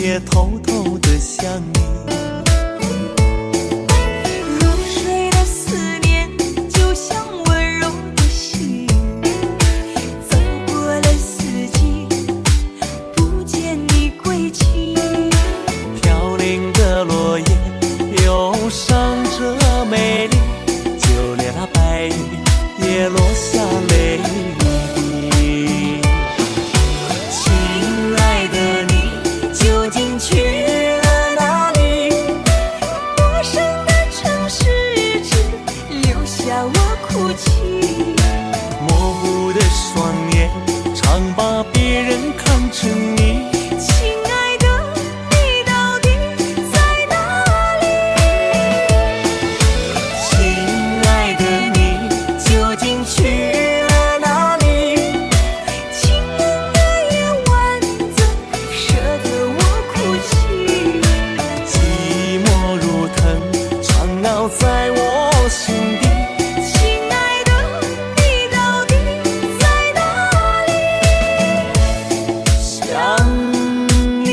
也偷偷地想你。入睡的思念就像温柔的细雨，走过了四季，不见你归期。飘零的落叶忧伤着美丽，就连那白云也落下泪滴。亲爱的你究竟去了哪里？陌生的城市只留下我哭泣。模糊的双眼常把别人看成你。亲爱的你到底在哪里？亲爱的你究竟去了哪里？清冷的夜晚怎舍得我哭泣？寂寞如藤缠绕在我心底。亲爱的你到底在哪里？想你。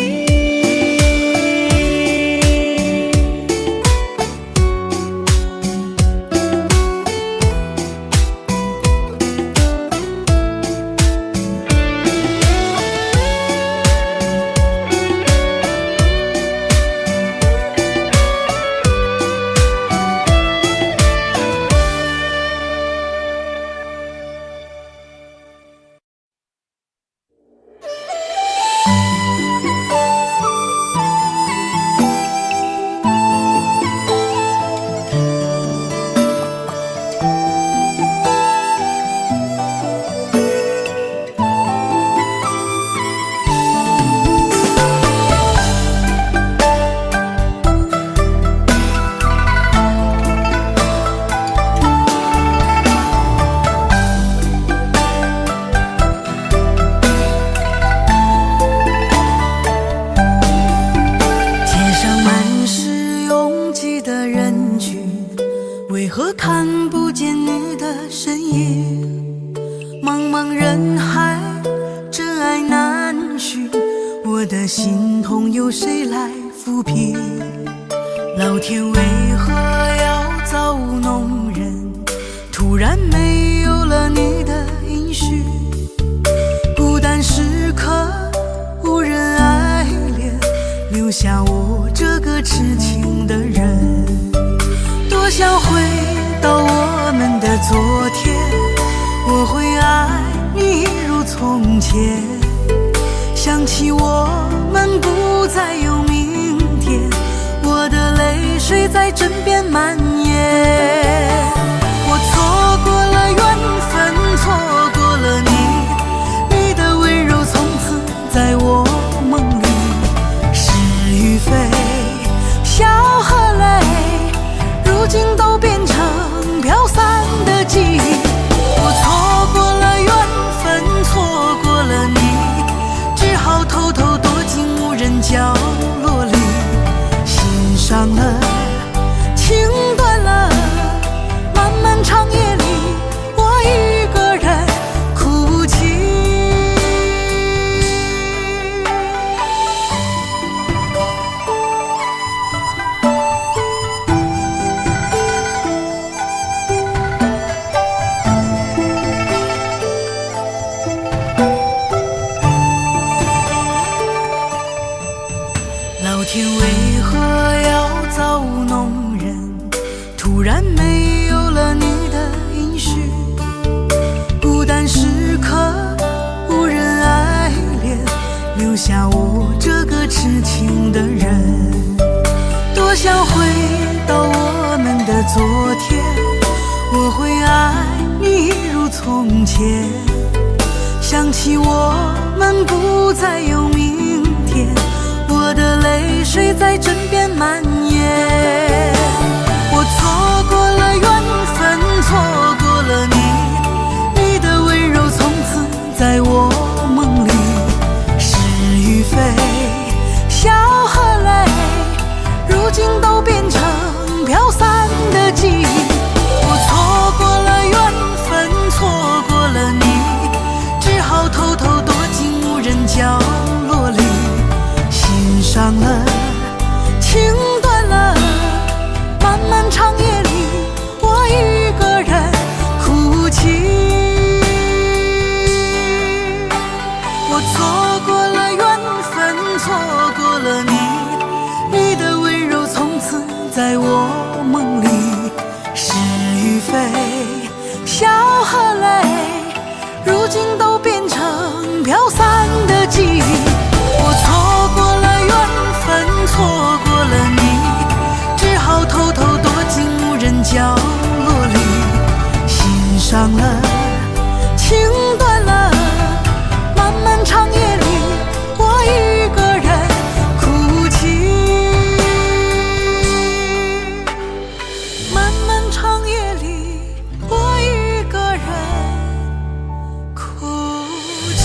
街上满是拥挤的人群，为何看不见你的身影？茫茫人海，真爱难寻，我的心痛由谁来抚平？老天为何要造物弄人？突然没有了你的音讯，孤单时刻无人爱怜，留下我这个痴情的人。多想回到我们的昨天，我会爱你一如从前。想起我们不再有明天，我的泪水在枕边蔓延。我错过了缘分，错过了你，你的温柔从此在我梦里。是与非，笑和泪，如今都变成飘散的记忆。我错过了缘分，错过了你，只好偷偷躲进无人角落里。心伤了，情断了，漫漫长夜里，我一个人哭泣。老天为何要造物弄人？突然没有了你的音讯，孤单时刻无人爱怜，留下我这个痴情的人。多想回到我们的昨天，我会爱你一如从前。想起我们不再有明天，我的泪水在枕边蔓延。我错过了缘分，错过了你，你的温柔从此在我梦里。是与非，笑和泪，如今都变成飘散的记忆。我错过了缘分，错过了你，只好偷偷躲进无人角落里。心伤错过了你，你的温柔从此在我梦里。是与非，笑和泪，如今都变成飘散的记忆。我错过了缘分，错过了你，只好偷偷躲进无人角落里。心伤了，情断了，漫漫长夜里，我一个人哭泣。漫漫长夜里，我一个人哭泣。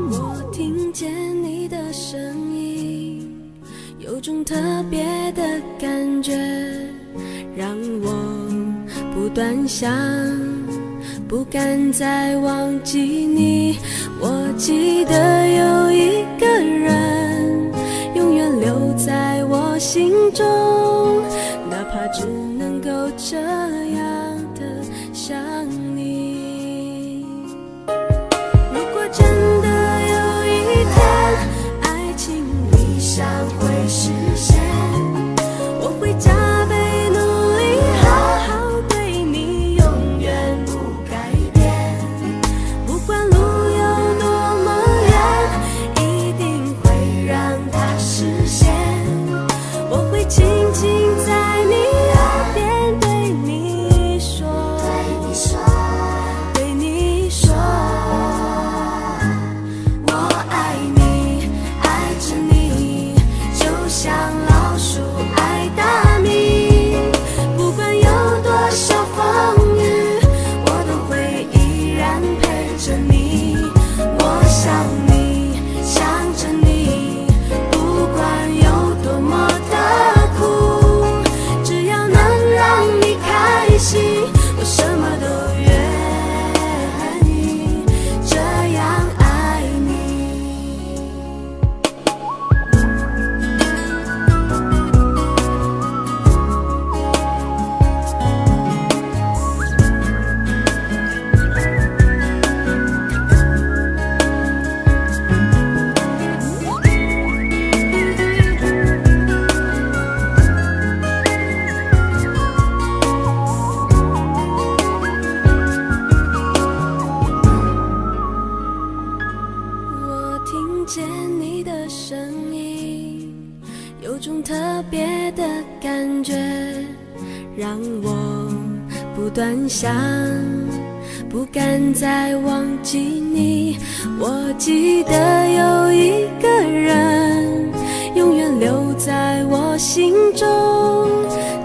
我听见你的声音，有种特别的感觉，让我不断想，不敢再忘记你。我记得有一个人，永远留在我心中，哪怕只能够这样的想你。如果真的有一天，爱情理想会实现，我会加倍努力，好好对你，永远不改变。不管路有多么远，一定会让它实现。我会轻轻在你耳边对你说，对你说，我爱你，爱着你，就像老鼠爱大米。不管有多少风雨，我都会依然陪着你。我想你，想着你，不管有多么的苦，只要能让你开心，我什么都愿意，这样爱你。我听见你的声音，有种特别的感觉，让我不断想，不敢再忘记你。我记得有一个人，永远留在我心中，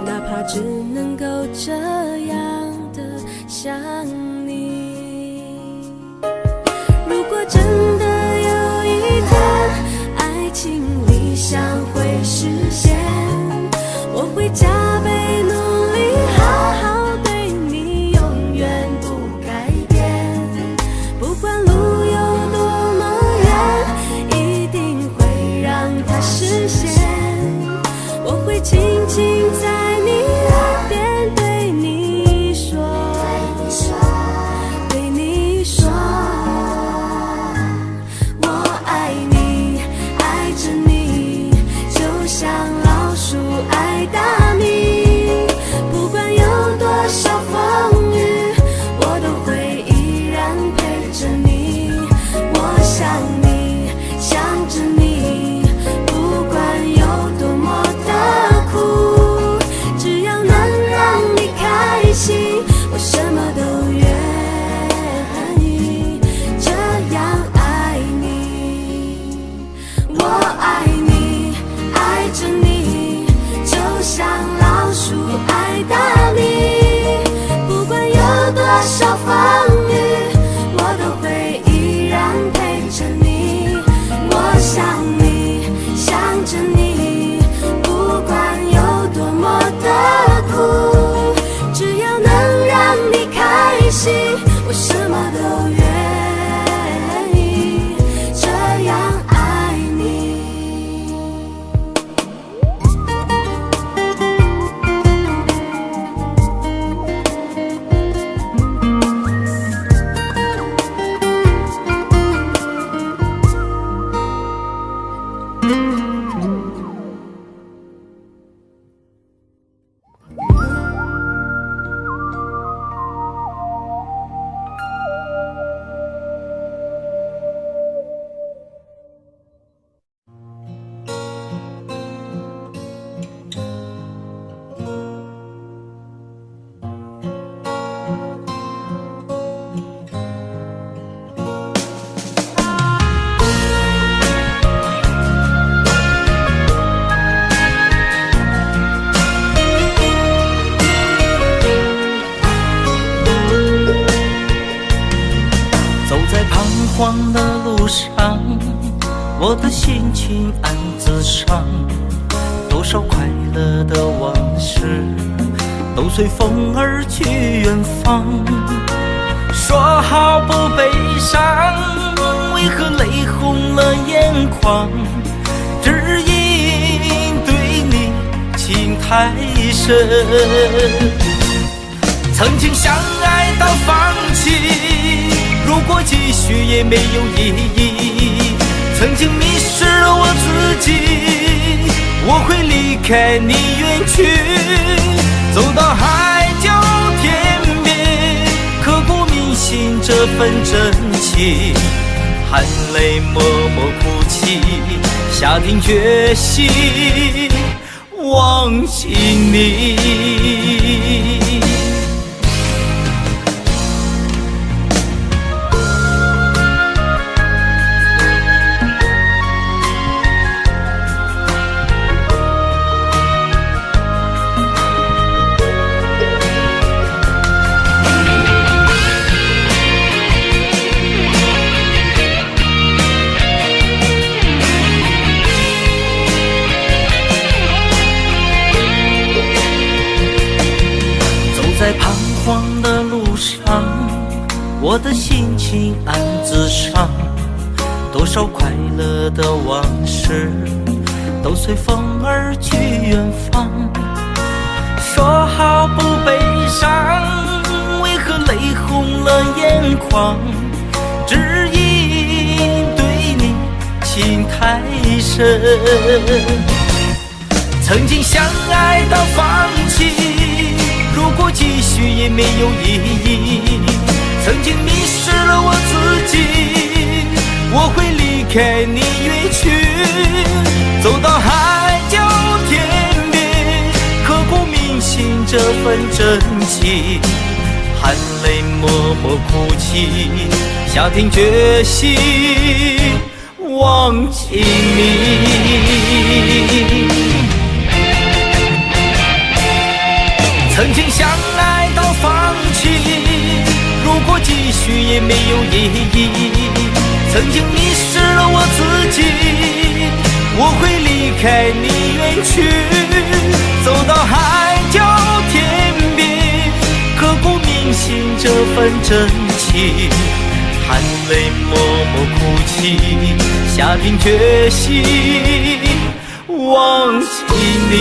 哪怕只能够这样的想你。如果真的有一天，爱情理想会实现，我会加倍努力，好好对你，永远不改变。不管路有多么远，一定会让它实现。我会轻轻在你耳边对你说，对你说，我爱你，爱着你，就像老鼠爱大米。不管有多少风雨，我都会依然陪着你。我想你，想着你，不管有多么的苦，只要能让你开心，我什么都愿意，这样爱你。我爱你，慌的路上，我的心情暗自伤，多少快乐的往事都随风而去远方。说好不悲伤，为何泪红了眼眶？只因对你情太深，曾经相爱到放弃，如果继续也没有意义。曾经迷失了我自己，我会离开你远去，走到海角天边，刻骨铭心这份真情，含泪默默哭泣，下定决心忘记你。在彷徨的路上，我的心情暗自伤，多少快乐的往事都随风而去远方。说好不悲伤，为何泪红了眼眶？只因对你情太深，曾经相爱到放弃，如果继续也没有意义。曾经迷失了我自己，我会离开你远去，走到海角天边，刻骨铭心这份真情，含泪默默哭泣，下定决心忘记你。曾经相爱到放弃，如果继续也没有意义。曾经迷失了我自己，我会离开你远去，走到海角天边，刻骨铭心这份真情，含泪默默哭泣，下定决心忘记你。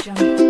我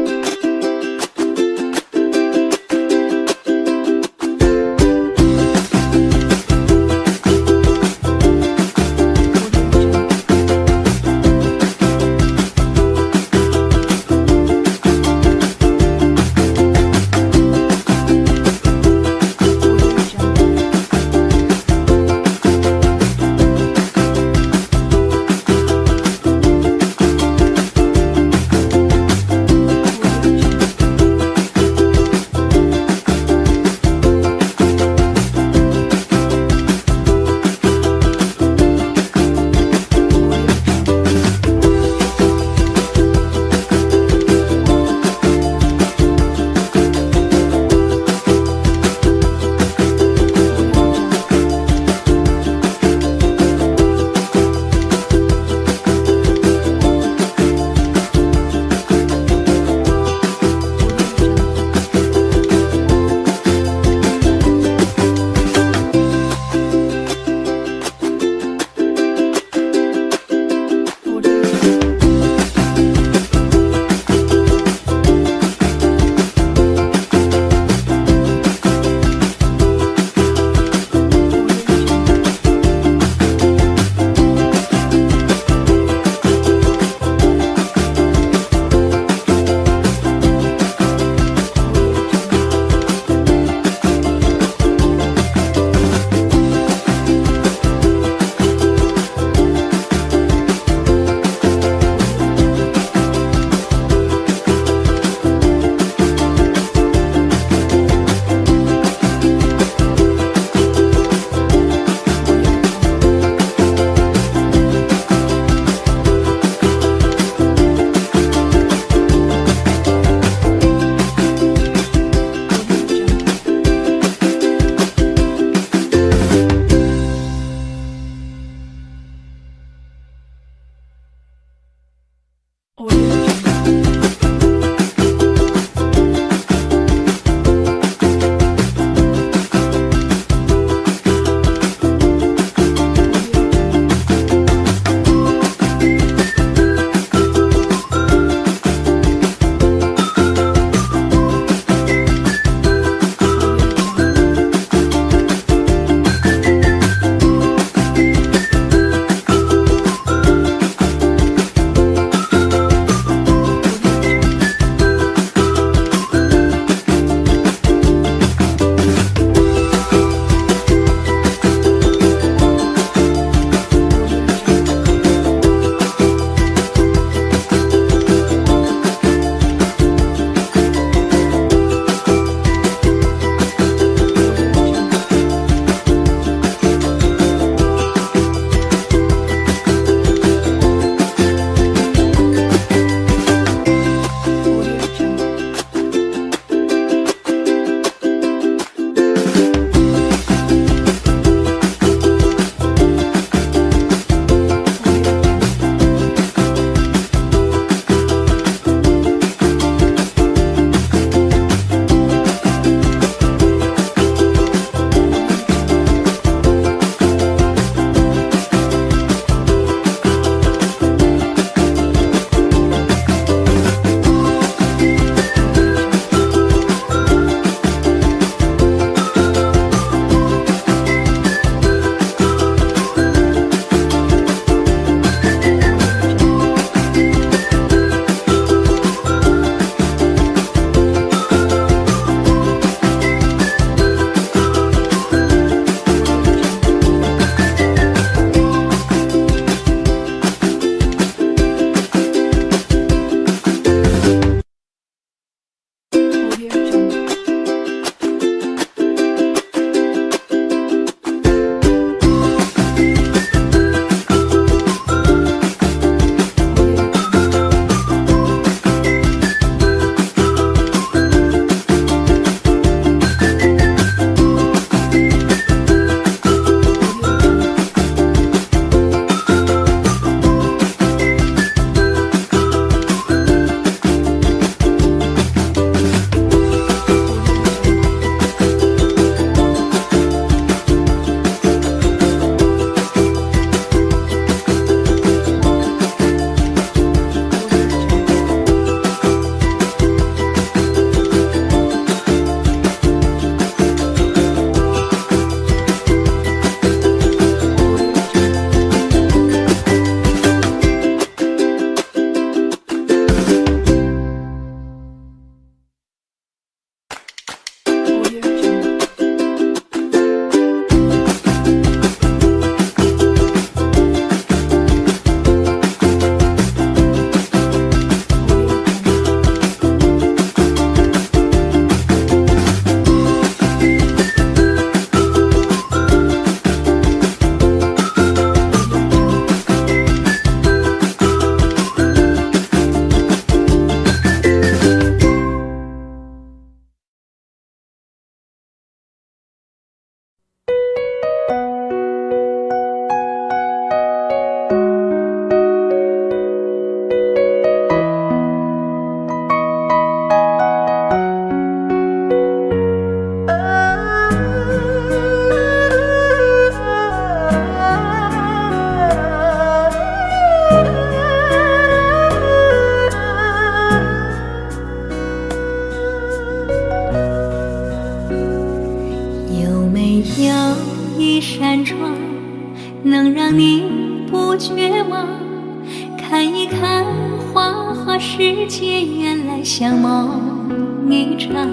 一看，花花世界原来像梦一场，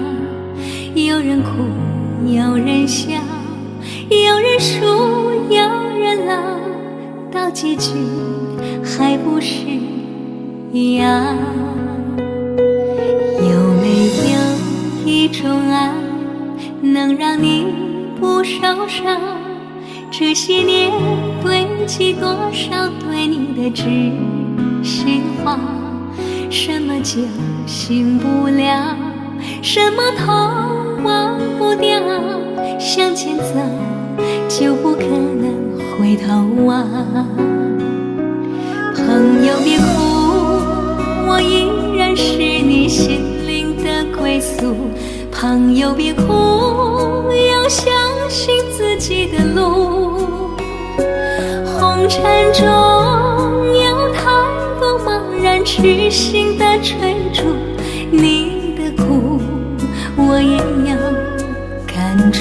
有人哭，有人笑，有人输，有人老，到结局还不是一样。有没有一种爱，能让你不受伤？这些年堆积多少对你的知心话？什么酒醒不了，什么痛忘不掉，向前走就不可能回头望。朋友别哭，我依然是你心灵的归宿。朋友别哭，要相信自己的路。红尘中有太多茫然痴心的追逐，你的苦我也有感触。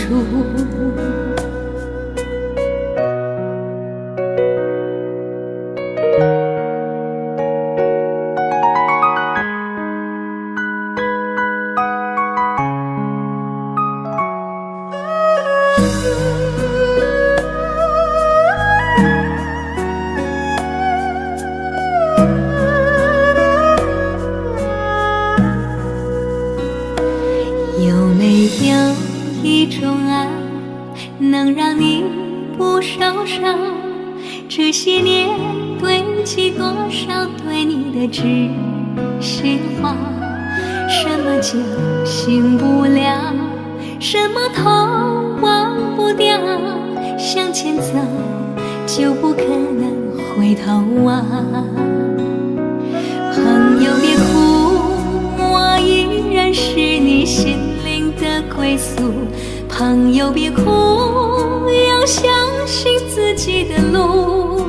有没有一种爱，能让你不受伤？这些年堆积多少对你的知心话？什么酒醒不了，什么痛忘不掉，向前走就不可能回头望。朋友别哭，我依然是你心灵的归宿。朋友别哭，要相信自己的路。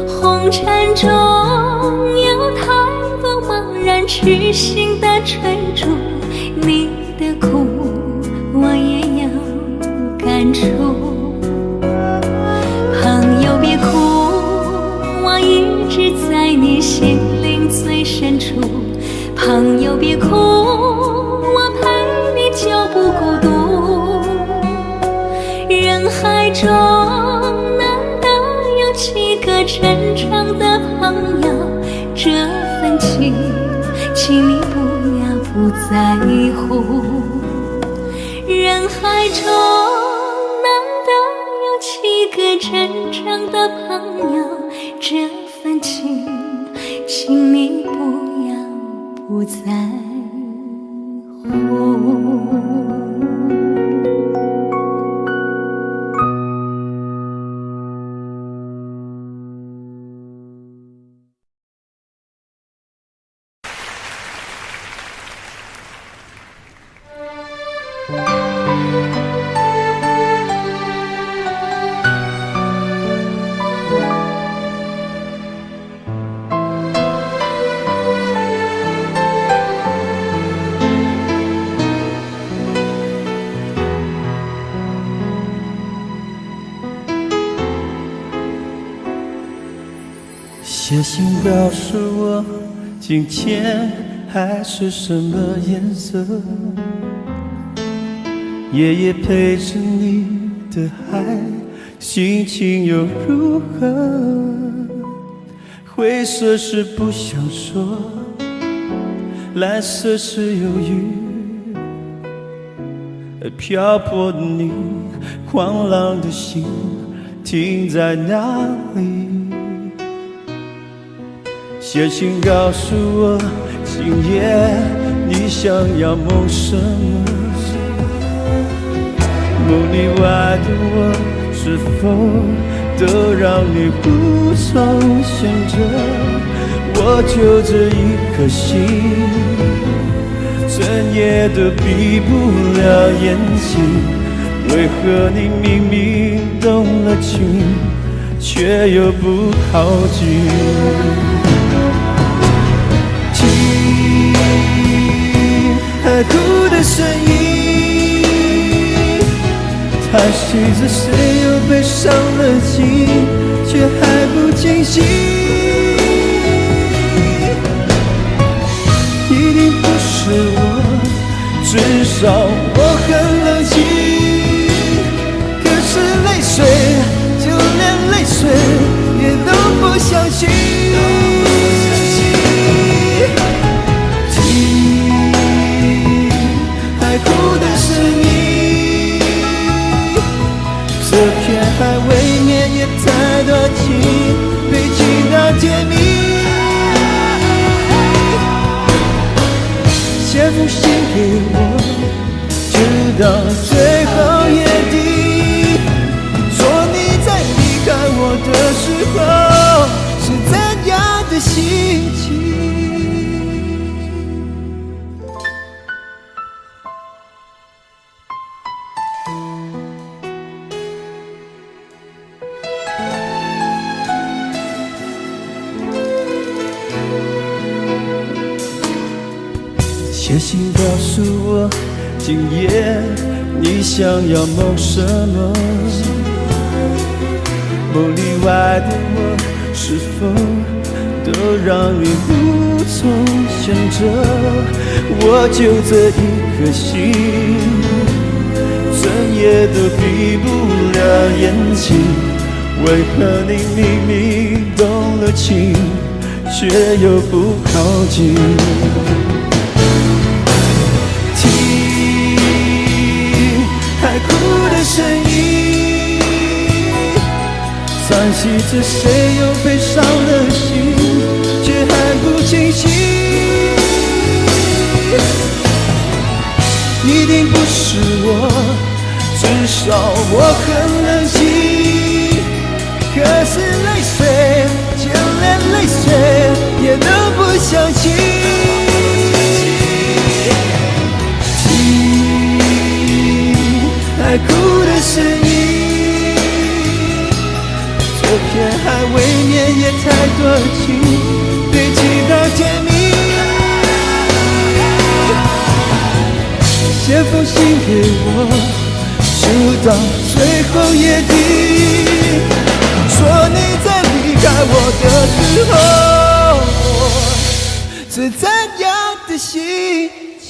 红尘中有太多茫然痴心的追逐，你的苦我也有感触。朋友别哭，我一直在你心灵最深处。朋友别哭，我陪你就不孤独。人海中难得有几个真正的朋友，这份情请你不要不在乎。人海中难得有几个真正的朋友，这份情请你不要不在乎。写信告诉我今天海是什么颜色，夜夜陪着你的海心情又如何？灰色是不想说，蓝色是忧郁，而漂泊的你，狂浪的心停在哪里？写信告诉我，今夜你想要梦什么？梦里外的我，是否都让你无从选择？我就这一颗心，整夜都闭不了眼睛。为何你明明动了情，却又不靠近？海哭的声音，叹息着谁又悲伤了情，却还不清醒。少我很冷静，可是泪水，就连泪水也都不相信。听海哭的声音，这片海未免也太多情，被情到甜蜜。写封信给我，直到最后眼底，说你在离开我的时候是怎样的心情。写信告诉我，今夜你想要梦什么？梦里外的我，是否都让你无从想着？我就这一颗心，怎也都闭不了眼睛。为何你明明动了情，却又不靠近？海哭的声音，叹息着谁又悲伤了心，却还不清醒。一定不是我，至少我很冷静。可是泪水，就连泪水也都不相信。海哭的声音，这片海未免也太多情，堆积到甜蜜。写封信给我，直到最后眼底，说你在离开我的时候是怎样的心情。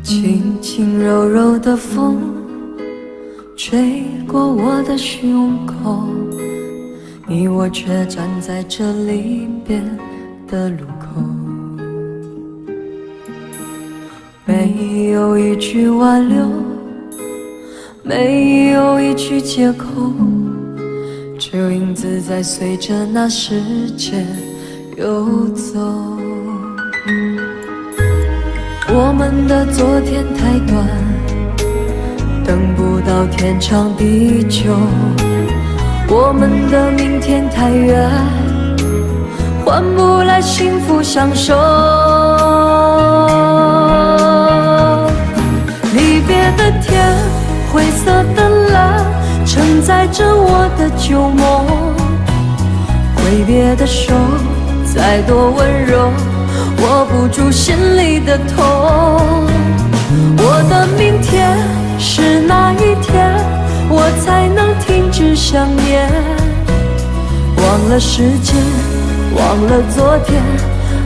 轻轻柔柔的风吹过我的胸口，你我却站在这离别的路口，没有一句挽留，没有一句借口，只有影子在随着那时间游走。我们的昨天太短，等不到天长地久，我们的明天太远，换不来幸福相守。离别的天，灰色的蓝，承载着我的旧梦。挥别的手，再多温柔，握不住心里的痛。我的明天是哪一天，我才能停止想念？忘了时间，忘了昨天，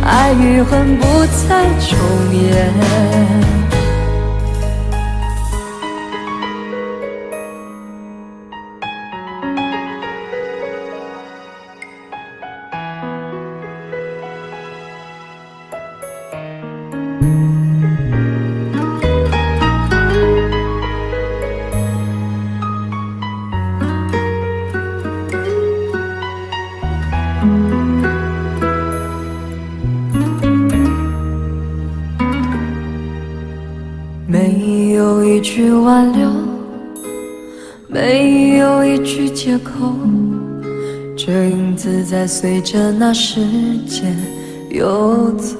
爱与恨不再重演。有一句挽留，没有一句借口，这影子在随着那时间游走。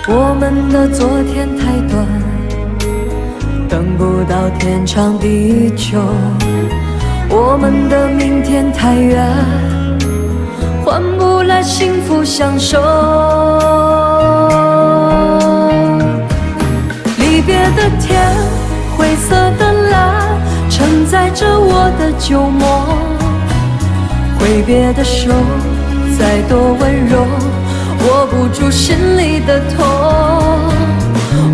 我们的昨天太短，等不到天长地久，我们的明天太远，换不来幸福相守。离别的天，灰色的蓝，承载着我的旧梦。挥别的手，再多温柔，握不住心里的痛。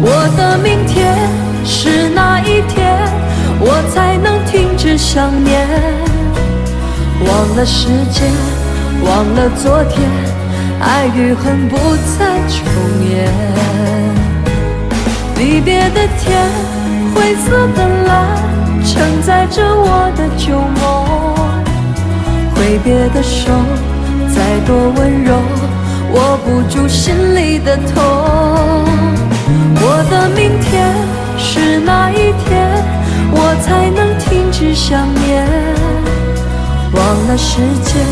我的明天是哪一天，我才能停止想念？忘了时间，忘了昨天，爱与恨不再重演。离别的天，灰色的蓝，承载着我的旧梦。挥别的手，再多温柔，握不住心里的痛。我的明天是哪一天，我才能停止想念？忘了时间，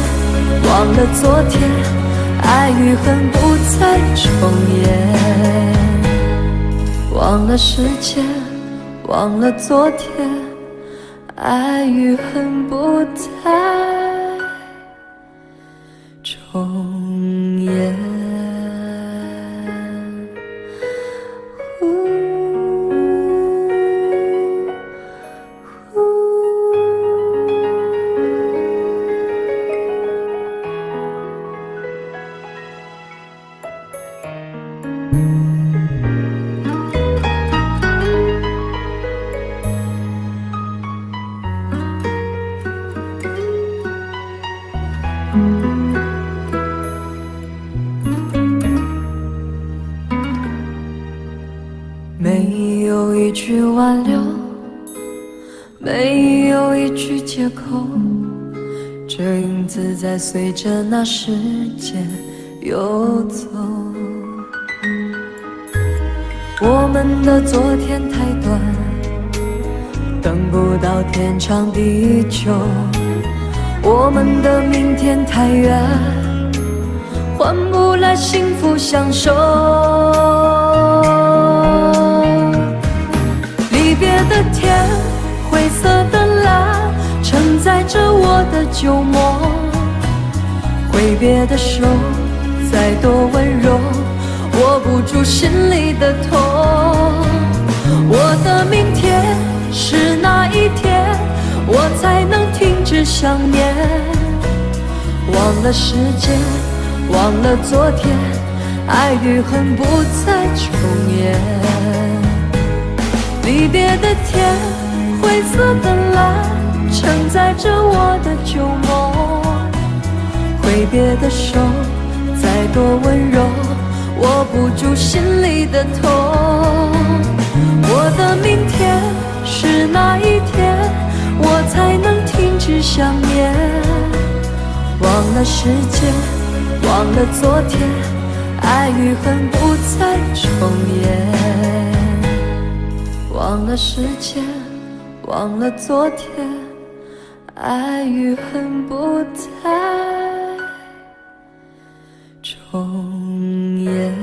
忘了昨天，爱与恨不再重演。忘了时间，忘了昨天，爱与恨不再重演。没有一句挽留，没有一句借口，这影子在随着那时间游走。我们的昨天太短，等不到天长地久，我们的明天太远，换不来幸福相守。离别的天，灰色的蓝，承载着我的旧梦。挥别的手，再多温柔，握不住心里的痛。我的明天是哪一天，我才能停止想念？忘了时间，忘了昨天，爱与恨不再重演。离别的天，灰色的蓝，承载着我的旧梦。挥别的手，再多温柔，握不住心里的痛。我的明天是哪一天，我才能停止想念？忘了时间，忘了昨天，爱与恨不再重演。忘了时间，忘了昨天，爱与恨不再重演。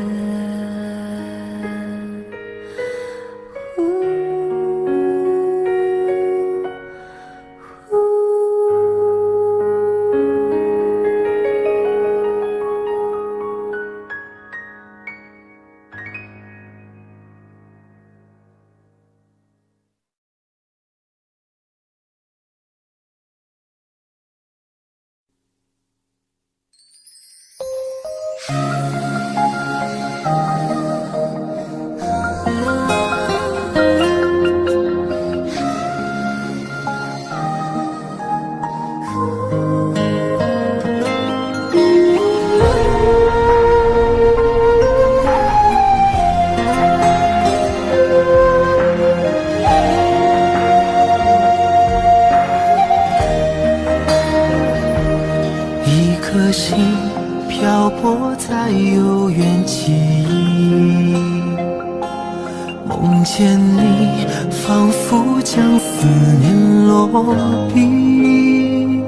梦见你，仿佛将思念落笔。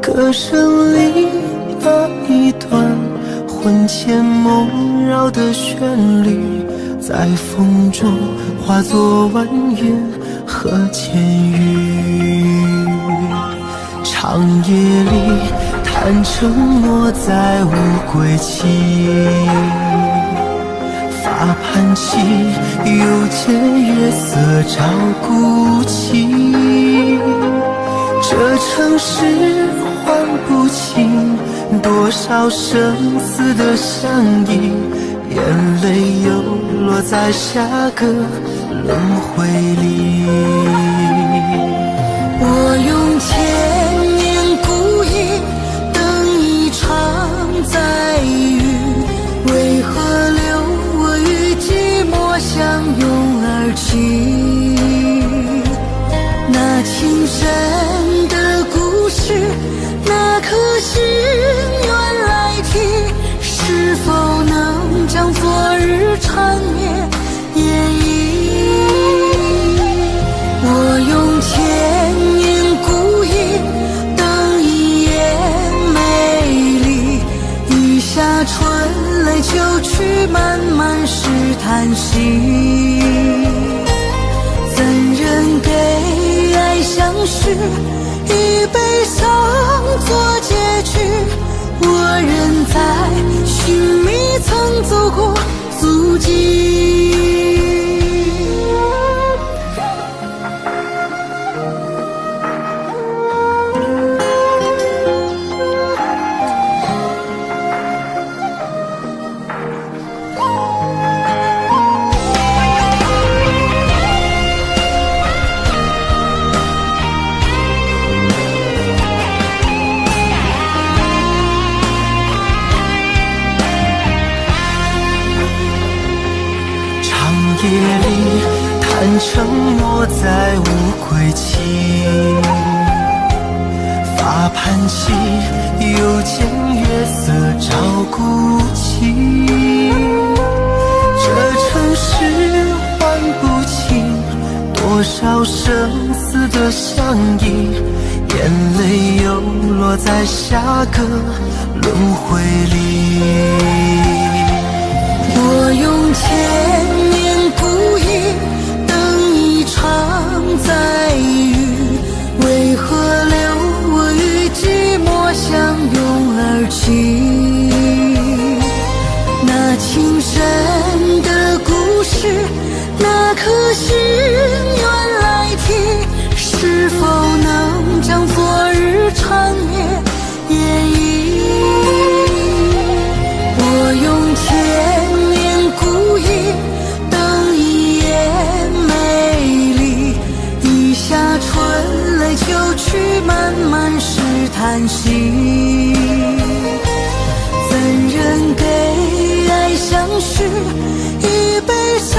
歌声里那一段魂牵梦绕的旋律，在风中化作婉约和千语。长夜里谈承诺，再无归期。发盘起，又见月色照孤寂。这城市唤不清多少生死的相依，眼泪又落在下个轮回里。我用千年孤影等一场再遇，为何留我与寂寞相拥而泣？那情深的故事，那颗心愿来替，是否能将昨日缠绵演绎？我用千年孤影等一夜美丽，雨下春来秋去，漫漫是叹息。怎人给爱相许，以悲伤做结局？我仍在寻觅曾走过足迹。夜里谈承诺，再无归期。发盘起，又见月色照孤寂。这城市唤不清多少生死的相依，眼泪又落在下个轮回里。我用千年孤影等一场再遇，为何留我与寂寞相拥而泣？那情深的故事，那颗心愿来替，是否能将昨日缠绵演绎？我用千年孤影等一夜美丽，雨下春来秋去，漫漫是叹息。怎人给爱相许，以悲伤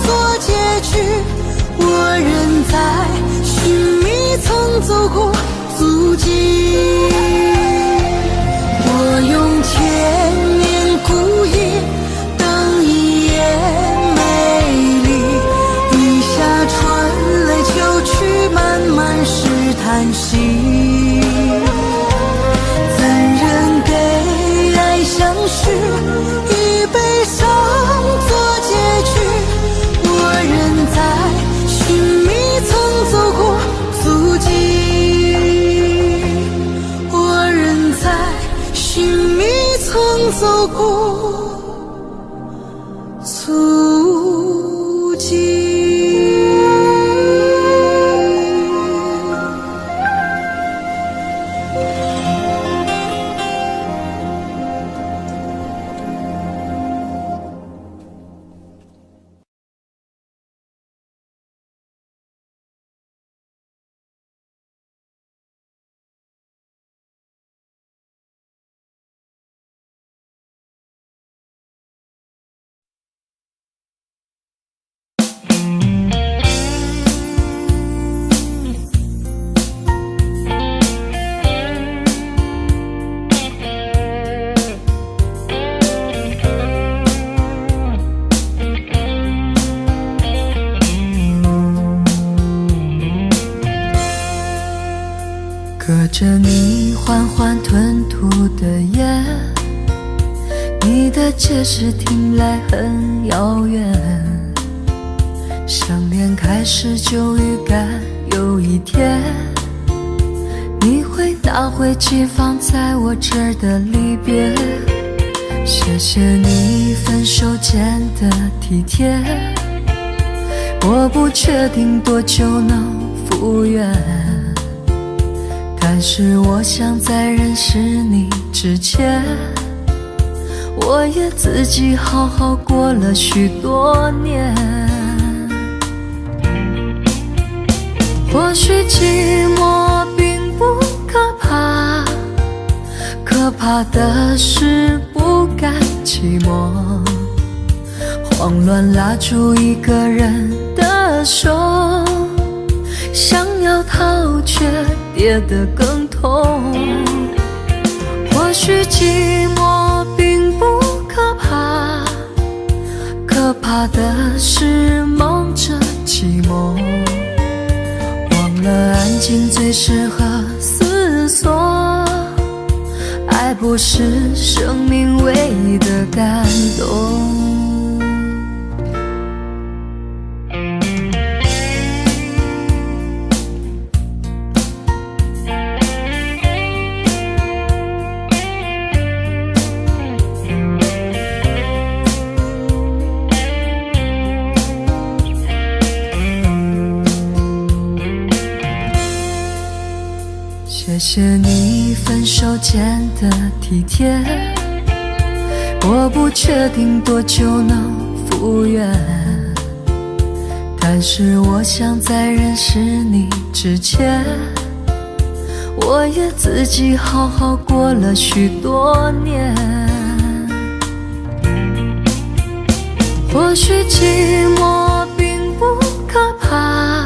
做结局？我仍在寻觅曾走过足迹。我用千年孤影等一夜美丽，雨下春来秋去，漫漫是叹息。怎人给爱相许，以悲伤做结局？我仍在寻觅曾走过足迹，我仍在寻觅曾走过足迹。着你缓缓吞吐的烟，你的解释听来很遥远，想念开始就预感有一天你会拿回寄放在我这儿的离别。谢谢你分手前的体贴，我不确定多久能复原，但是我想在认识你之前，我也自己好好过了许多年。或许寂寞并不可怕，可怕的是不甘寂寞，慌乱拉住一个人的手，想要逃却跌得更痛。或许寂寞并不可怕，可怕的是忙着寂寞，忘了安静最适合思索，爱不是生命唯一的感动。谢谢你分手前的体贴，我不确定多久能复原，但是我想在认识你之前，我也自己好好过了许多年。或许寂寞并不可怕，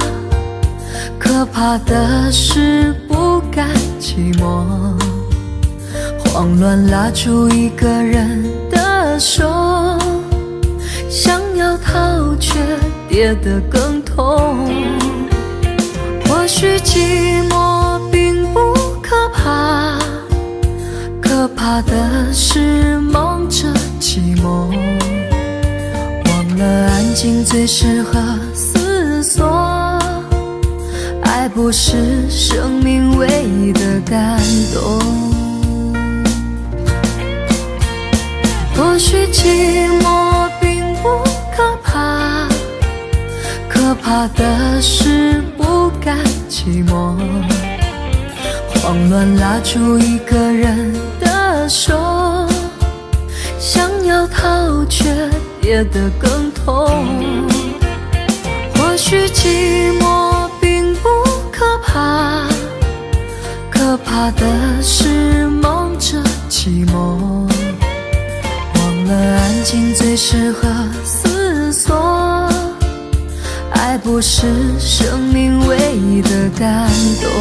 可怕的是不甘寂寞，慌乱拉住一个人的手，想要逃却跌得更痛。或许寂寞并不可怕，可怕的是忙着寂寞，忘了安静最适合思索，爱不是生命唯一的感动。或许寂寞并不可怕，可怕的是不甘寂寞，慌乱拉住一个人的手，想要逃却跌得更痛。或许寂寞并不可怕，可怕的是忙着寂寞，忘了安静最适合思索，爱不是生命唯一的感动。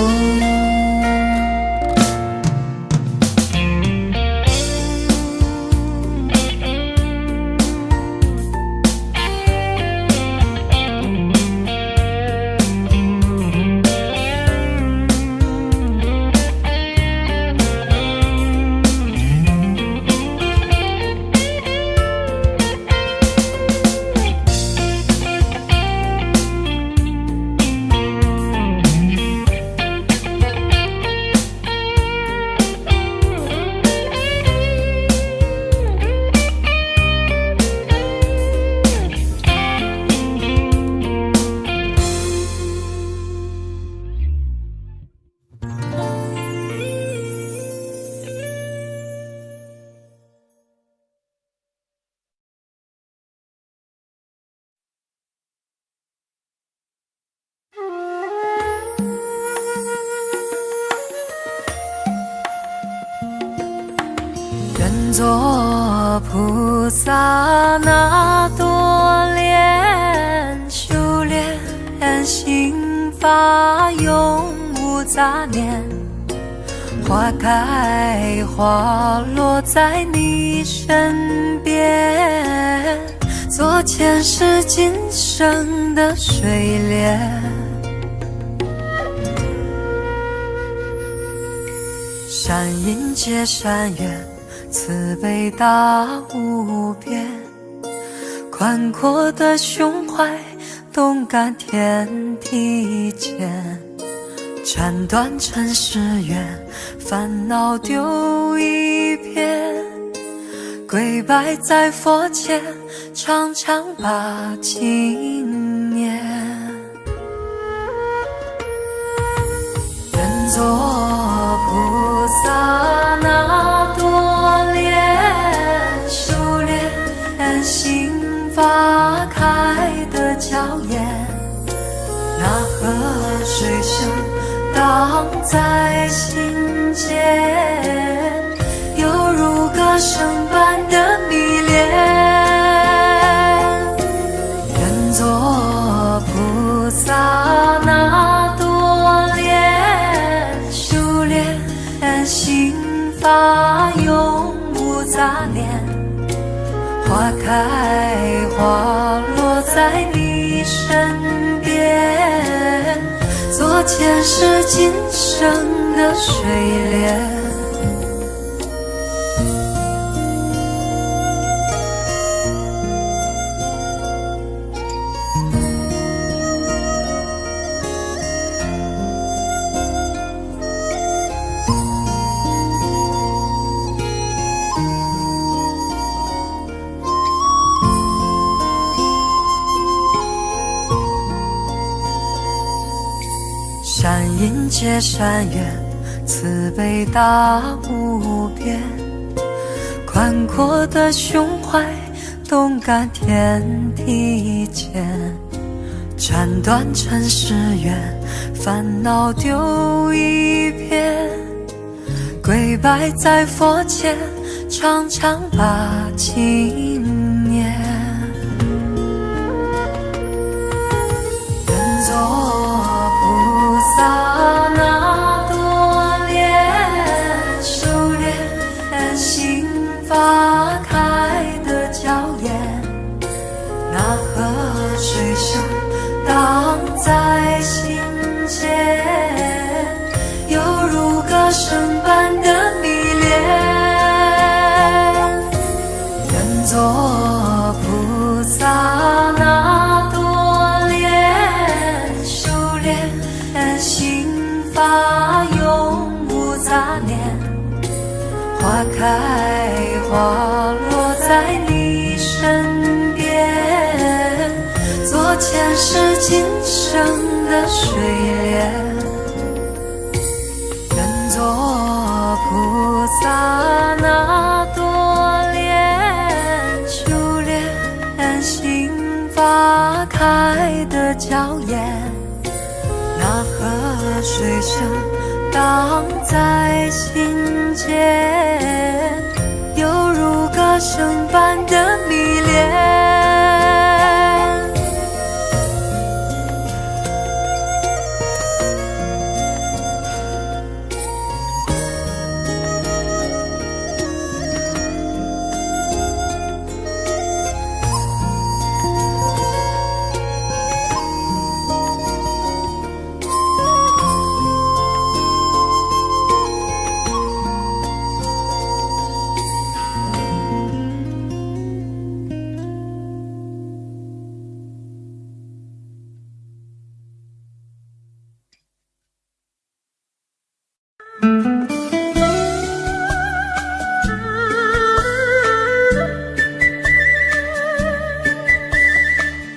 愿做菩萨那多莲，修炼心法永无杂念，花开花落在你身边，做前世今生的水莲。山阴接山岳，慈悲大无边，宽阔的胸怀，动感天地间，斩断尘世缘，烦恼丢一边，跪拜在佛前，常常把经念。愿做菩萨那多莲，修炼心法开的娇艳，那河水声荡在心间，犹如歌声般的迷恋。愿做菩萨那多莲，修炼心法永无杂念，花开花落在你身边，做前世今生的水莲。山阴接山岳，慈悲大无边，宽阔的胸怀，动感天地间，斩断尘世缘，烦恼丢一边，跪拜在佛前，常常把经念。愿做菩萨那多莲，修炼心法开的娇艳，那河水声荡在心间，犹如歌声般的迷恋。愿做菩萨那多莲，修炼心法永无杂念，花开花落在你身边，做前世今生的水莲。愿做菩萨那多莲，修炼心法开的娇艳，那河水声荡在心间，犹如歌声般的迷恋。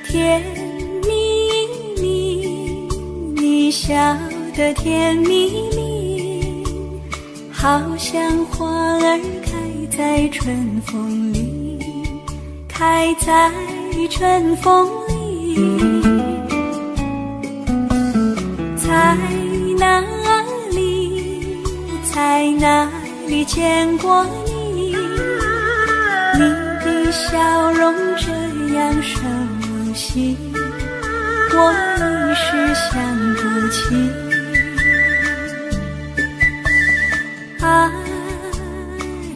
甜蜜蜜，你笑得甜蜜蜜，好像花儿开在春风里，开在春风里。在哪里，在哪里见过你？你的笑容这样熟悉，我一时想不起。爱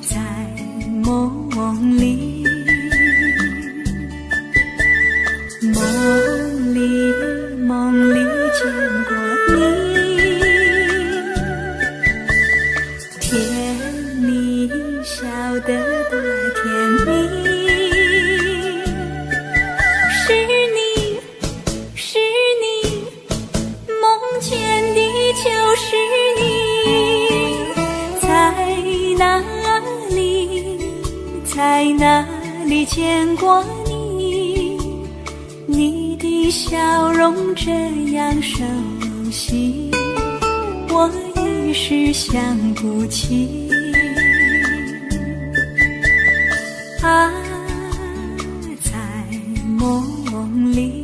在梦里，梦里见过你。甜哪里见过你？你的笑容这样熟悉，我一时想不起。啊，在梦里。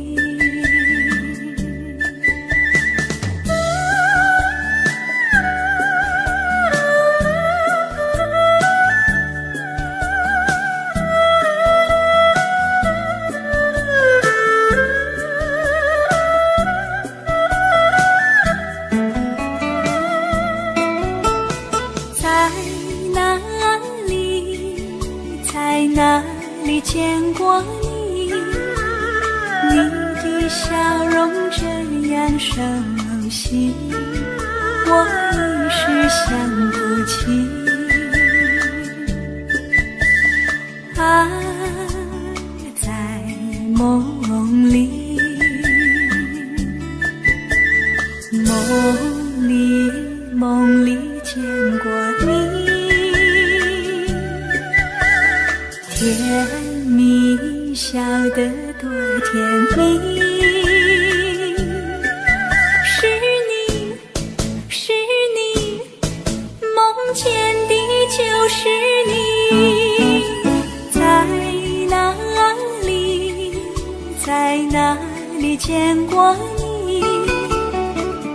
在哪里见过你？你的笑容这样熟悉，我一时想不起。啊，在梦里，梦里见过你。甜蜜笑得多甜蜜，是你，梦见的就是你。在哪里见过你？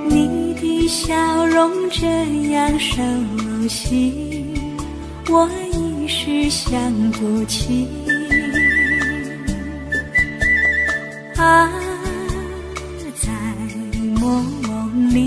你的笑容这样熟悉，我一时想不起。啊，在梦里。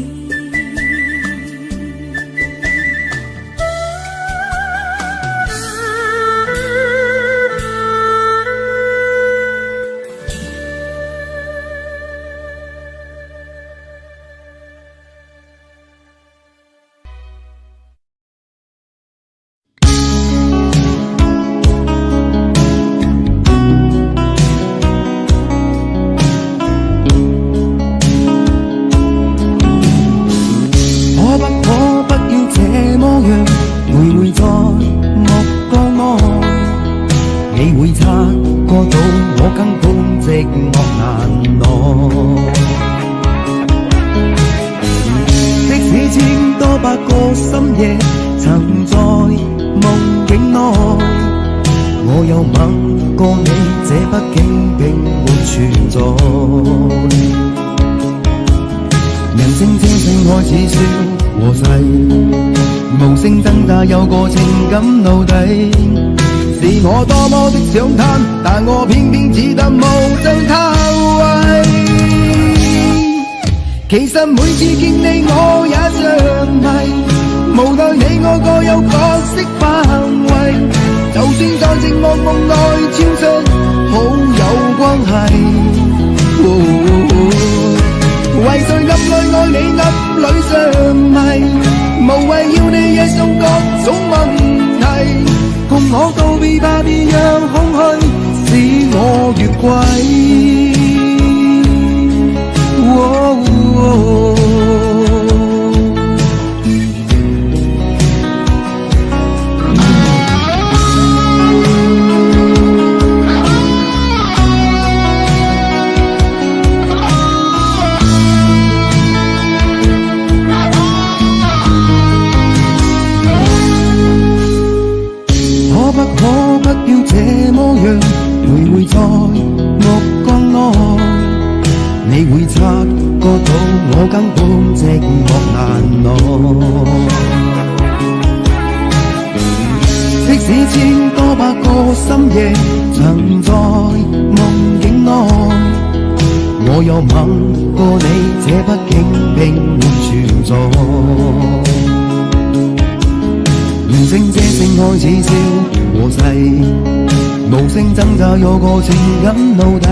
有個情感奴隸，是我多麼的想貪，但我偏偏只得無盡偷慰。其實每次見你我也着迷，無奈你我各有角色範圍，就算在寂寞夢內超出好友關係。為誰暗裏愛你暗裏着迷，無謂要你惹上各種問題，共我告別吧，別讓空虛使我越軌。會在目光內，你會察覺到我根本寂寞難耐。即使千多百個深夜曾在夢境內，我有吻過你，這畢竟並沒存在。人生這聲開始笑和逝，無聲掙扎有個情感奴隸，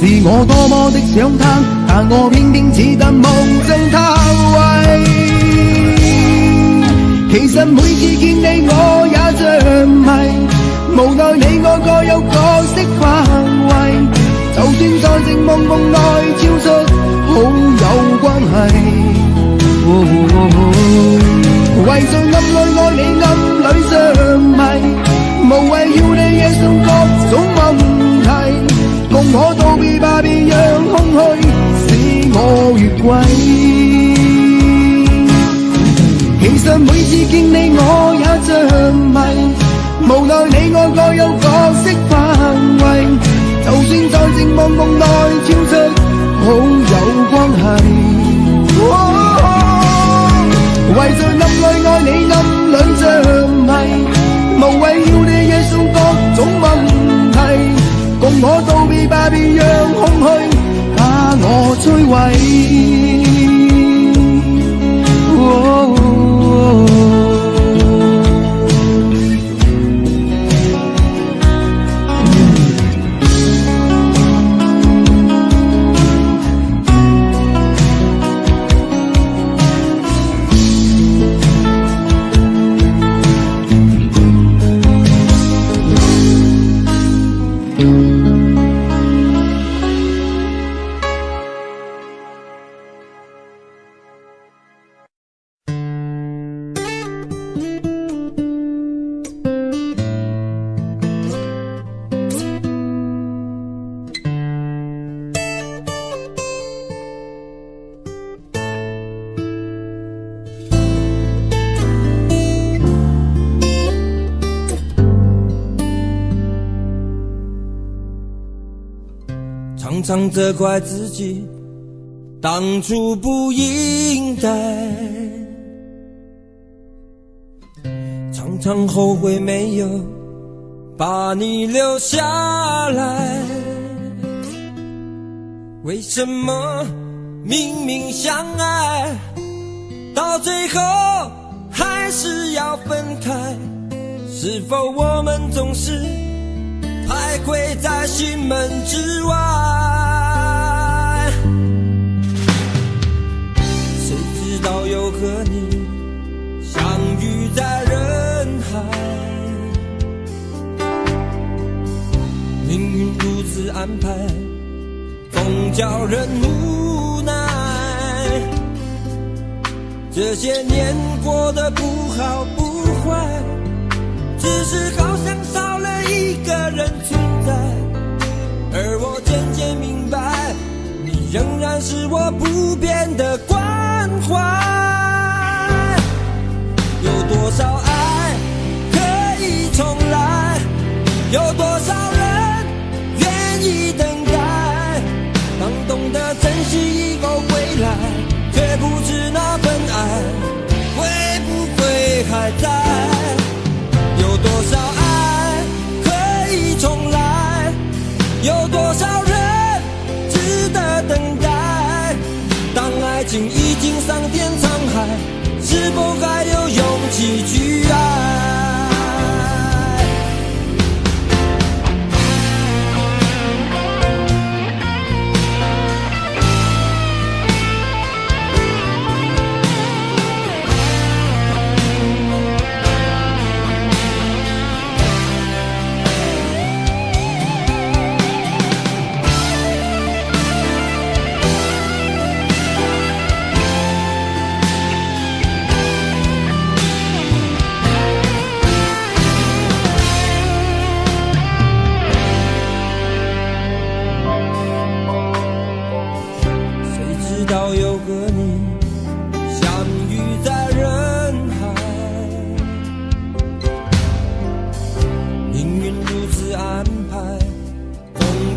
是我多麼的想貪，但我偏偏只得無盡偷慰。其實每次見你我也着迷，無奈你我各有角色範圍，就算在寂寞夢內超出好友關係。為誰暗裏愛你暗裏着迷，無謂要你越軌。其實每次見你我也着迷，無奈你我各有角色範圍，就算在寂寞夢內跳出好有關係。為在暗裏愛你暗裏着迷，無謂要你惹上各種問題，共我道別吧，別讓空虛把我摧毀。常常责怪自己当初不应该，常常后悔没有把你留下来。为什么明明相爱，到最后还是要分开？是否我们总是徘徊在心门之外？谁知道又和你相遇在人海，命运如此安排，总叫人无奈。这些年过得不好不坏，只是好像少了一个人存在，而我渐渐明白，你仍然是我不变的关怀。有多少爱可以重来，有多少人愿意等待，当懂得珍惜以后归来，却不知那份爱会不会还在。有多少爱可以重来，有多少人值得等待，当爱情已经桑田沧海，是否还有勇气去爱？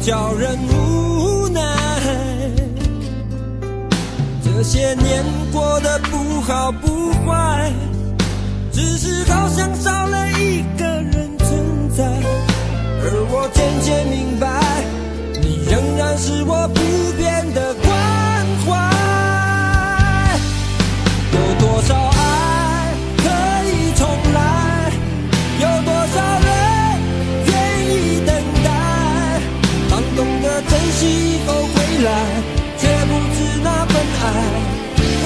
叫人无奈，这些年过得不好不坏，只是好像少了一个人存在，而我渐渐明白，你仍然是我不变的关怀。有多少爱可以重来，有多少人愿意等待，当懂得珍惜以后回来，却不知那份爱会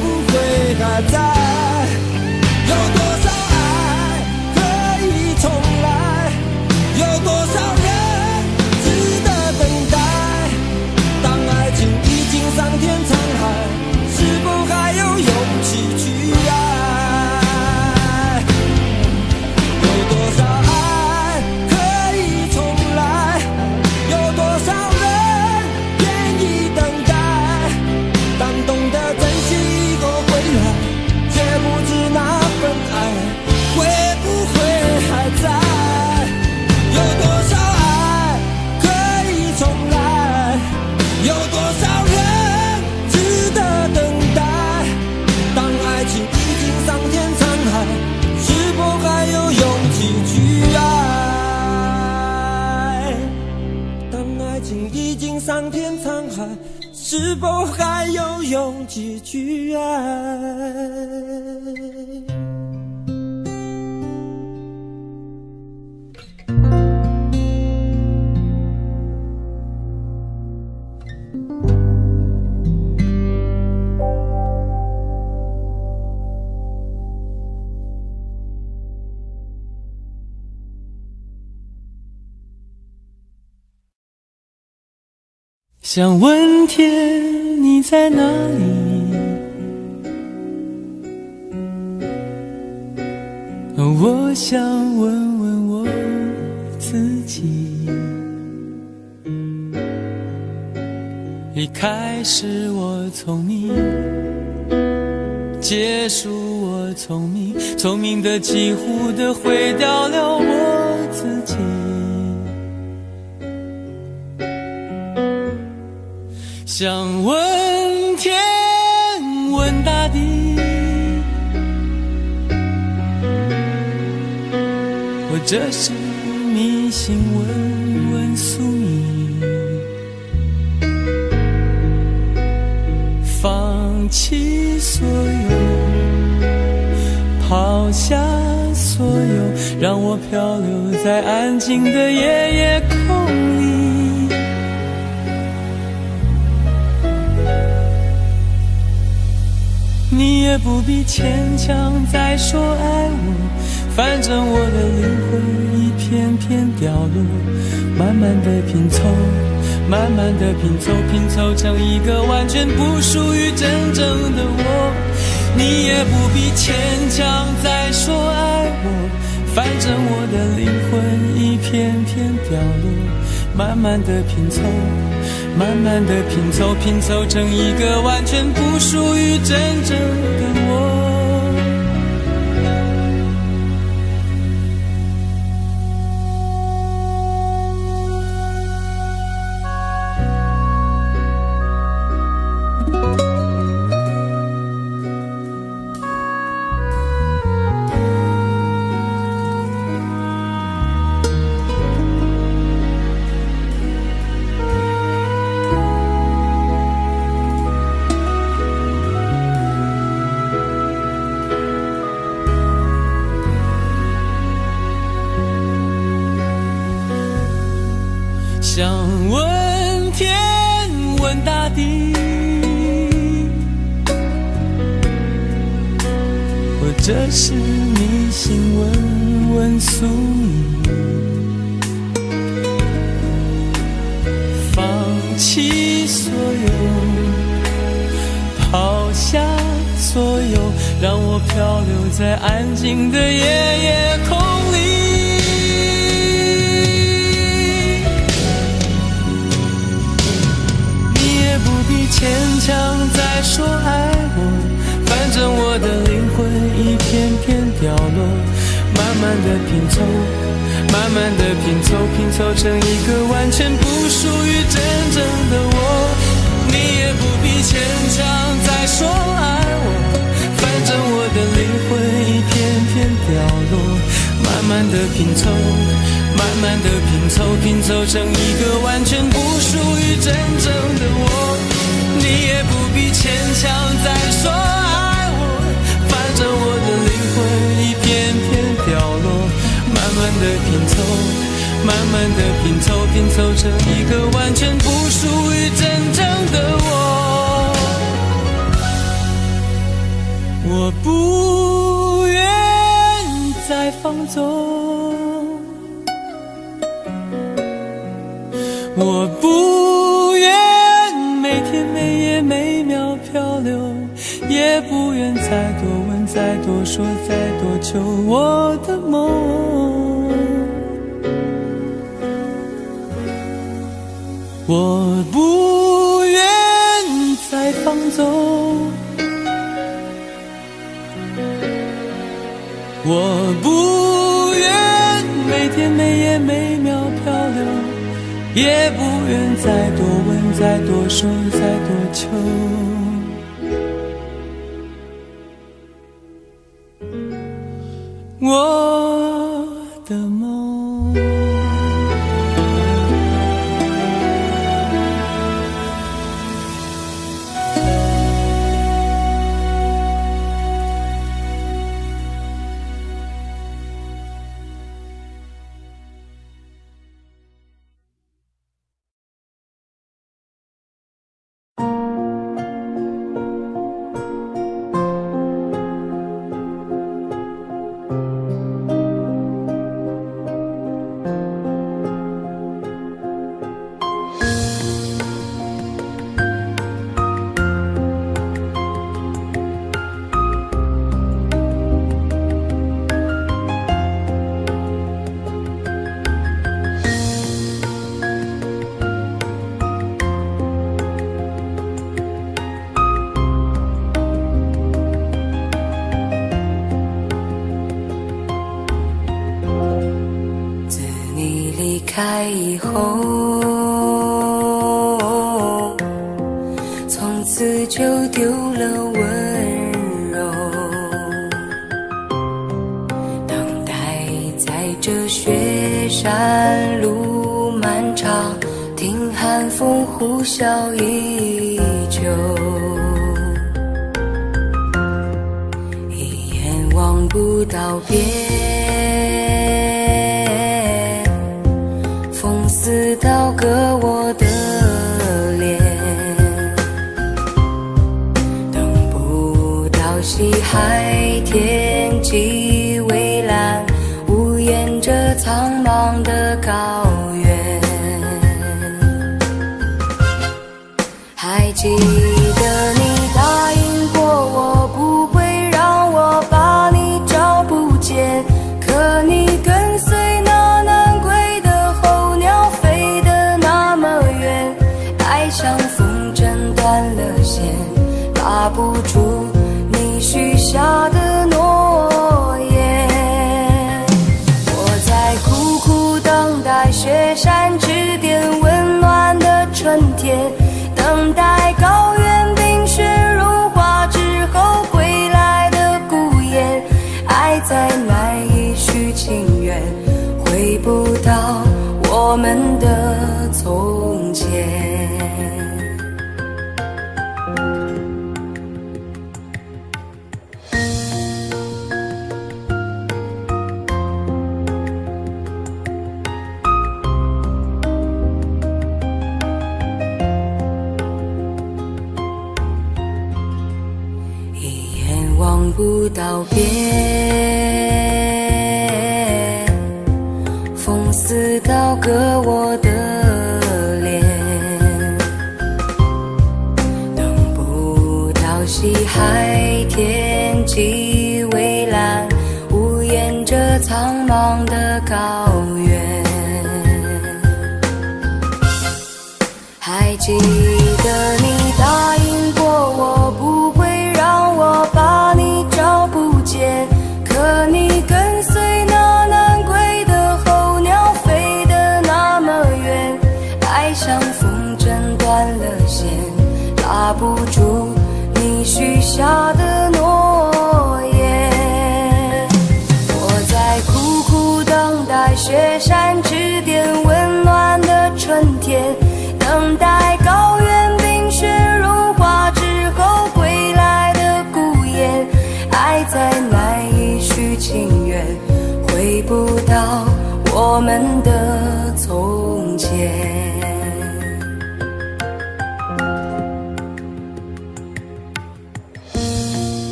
不会还在。有多少爱可以重来，有多少人值得等待，当爱情望天沧海，是否还有勇气去爱？想问天你在哪里？我想问问我自己。一开始我聪明，结束我聪明，聪明的几乎的毁掉了我自己。想问天问大地，或者是迷信问问宿命，放弃所有，抛下所有，让我漂流在安静的夜夜空里。你也不必牵强再说爱我，反正我的灵魂一片片掉落，慢慢的拼凑，慢慢的拼凑，拼凑成一个完全不属于真正的我。你也不必牵强再说爱我，反正我的灵魂一片片掉落，慢慢的拼凑，慢慢的拼凑，拼凑成一个完全不属于真正的我。想问天问大地，或者是迷信问问宿命，放弃所有，抛下所有，让我漂流在安静的夜夜空里。不必牵强再说爱我，反正我的灵魂一片片掉落，慢慢的拼凑，慢慢的拼凑，拼凑成一个完全不属于真正的我。你也不必牵强再说爱我，反正我的灵魂一片片掉落，慢慢的拼凑，慢慢的拼凑，拼凑成一个完全不属于真正的我。你也不必牵强再说爱我，反正我的灵魂一片片掉落，慢慢的拼凑，慢慢的拼凑，拼凑成一个完全不属于真正的我。我不愿再放纵，我不愿每天每夜每秒漂流，也不愿再多问再多说再多求我的梦。我不愿再放纵，我不愿每天每夜每秒漂流，也不愿再多问再多说再多求我的梦。以后，从此就丢了温柔，等待在这雪山路漫长，听寒风呼啸依旧，一眼望不到边，风似刀割我的脸，等不到西海天际蔚蓝，无言着苍茫的高原。还记得你答应过我不会让我把你找不见，可你跟随那南归的候鸟飞得那么远，爱像风筝断了线，拉不住你许下的诺言。我在苦苦等待雪山之巅温暖的春天，等待高原冰雪融化之后归来的孤雁，爱再难以续情缘，回不到我们的从前。望不到边，风似刀割我的脸，等不到西海天际蔚蓝，无言着苍茫的高原。还记得你答应过我不会让我把你找不见，可你跟随那南归的候鸟飞得那么远，爱像风筝断了线，拉不住你许下的诺言。我在苦苦等待雪山之巅温暖的春天，等待高原冰雪融化之后归来的孤雁，爱再难以续情缘，回不到我们的从前。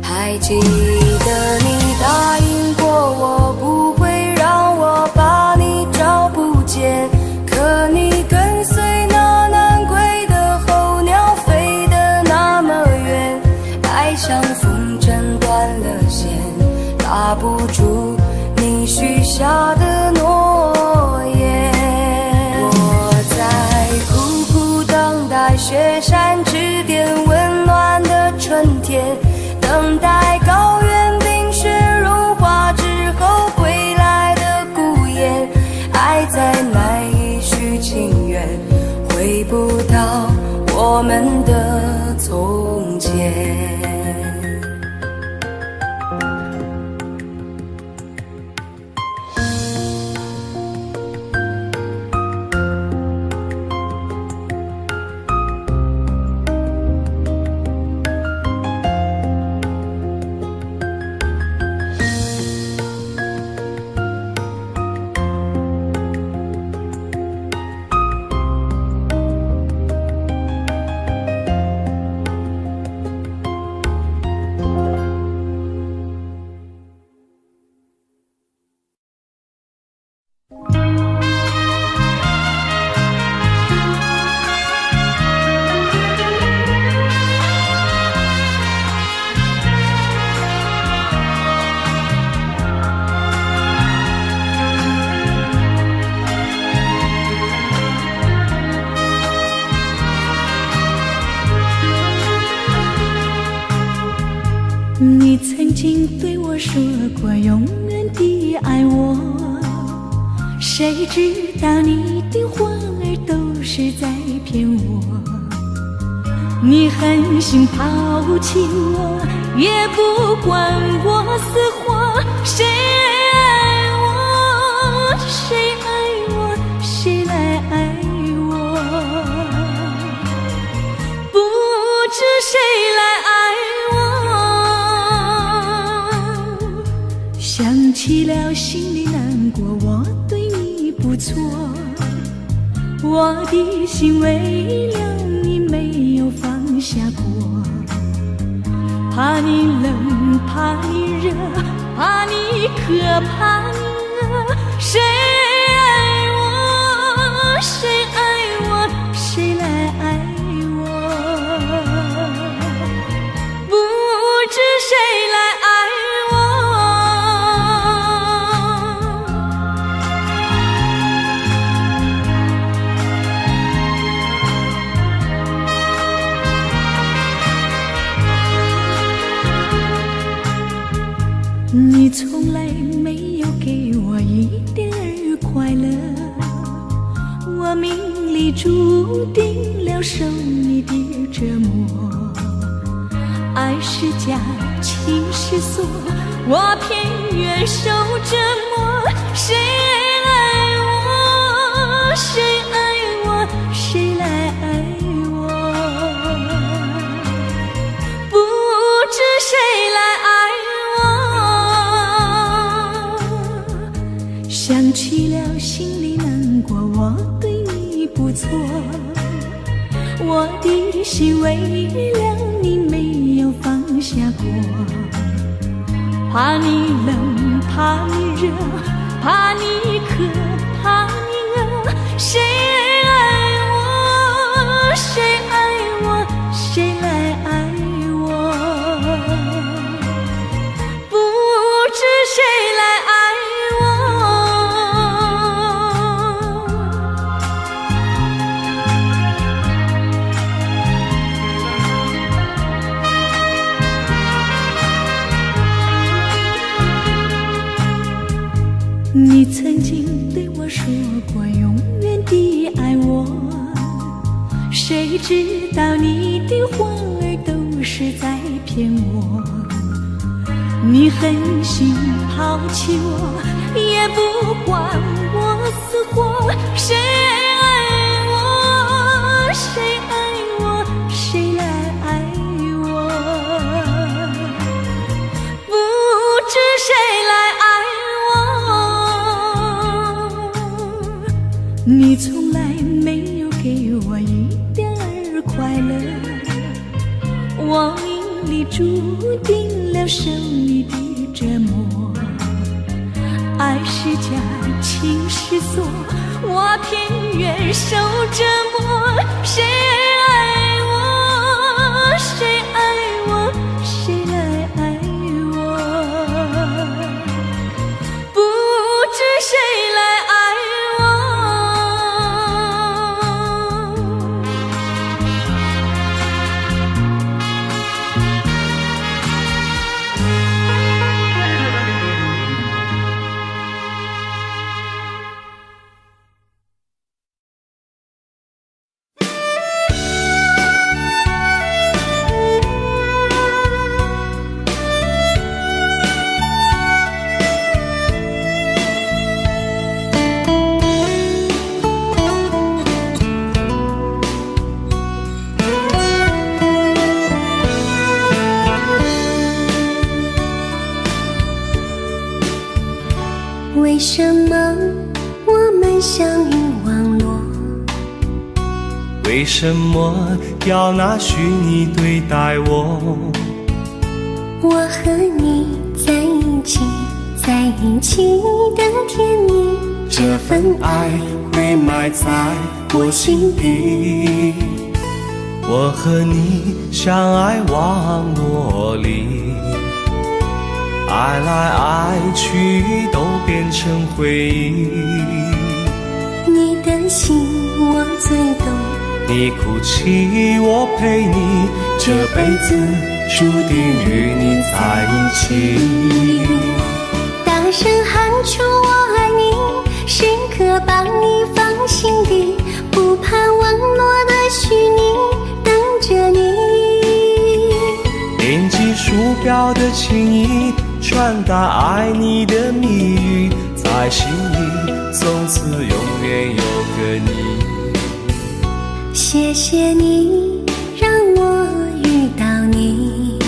还记得你答应过我不会让我把你找不见，可你跟随那南归的候鸟飞得那么远，爱像风筝断了线，拉不住你许下的诺言。我在苦苦等待雪山之巅温暖的春天，等待高原冰雪融化之后归来的孤雁，爱再难以续情缘，回不到我们的从前。你曾经对我说过永远的爱我，谁知道你的话儿都是在骗我。你狠心抛弃我，也不管我死活。谁爱我，谁爱我，谁来爱我？不知谁来爱我。想起了心里难过，我对你不错，我的心为了你没有放下过。怕你冷，怕你热，怕你渴，怕你饿。谁爱我，谁爱我，谁来爱我？不知谁来爱你从来没有给我一点儿快乐，我命里注定了受你的折磨。爱是假，情是锁，我偏愿受折磨。谁爱我，谁爱我，谁来爱我？不知谁来爱我。想起了心里难过，我对你不错，我的心为了你没有放下过。怕你冷，怕你热，怕你渴，怕你饿。谁爱我，谁爱我，谁来爱我？不知谁来爱你曾经对我说过永远的爱我，谁知道你的话儿都是在骗我。你狠心抛弃我，也不管我死活。谁爱我，谁爱我，谁来爱我？不知谁来爱我。你从来没有给我一点儿快乐，我命里注定了受你的折磨。爱是假，情是锁，我偏愿受折磨。谁爱我，谁爱我，谁来爱我？不知谁来爱为什么我们相遇网络？为什么要拿虚拟对待我？我和你在一起，在一起的甜蜜，这份爱会埋在我心底。我和你相爱网络里，爱来爱去都变成回忆。你的心我最懂，你哭泣我陪你，这辈子注定与你在一起。大声喊出我爱你，时刻把你放心底，不怕网络的虚拟，等着你。点击鼠标的情意，传达爱你的密语，在心里从此永远有个你。谢谢你让我遇到你，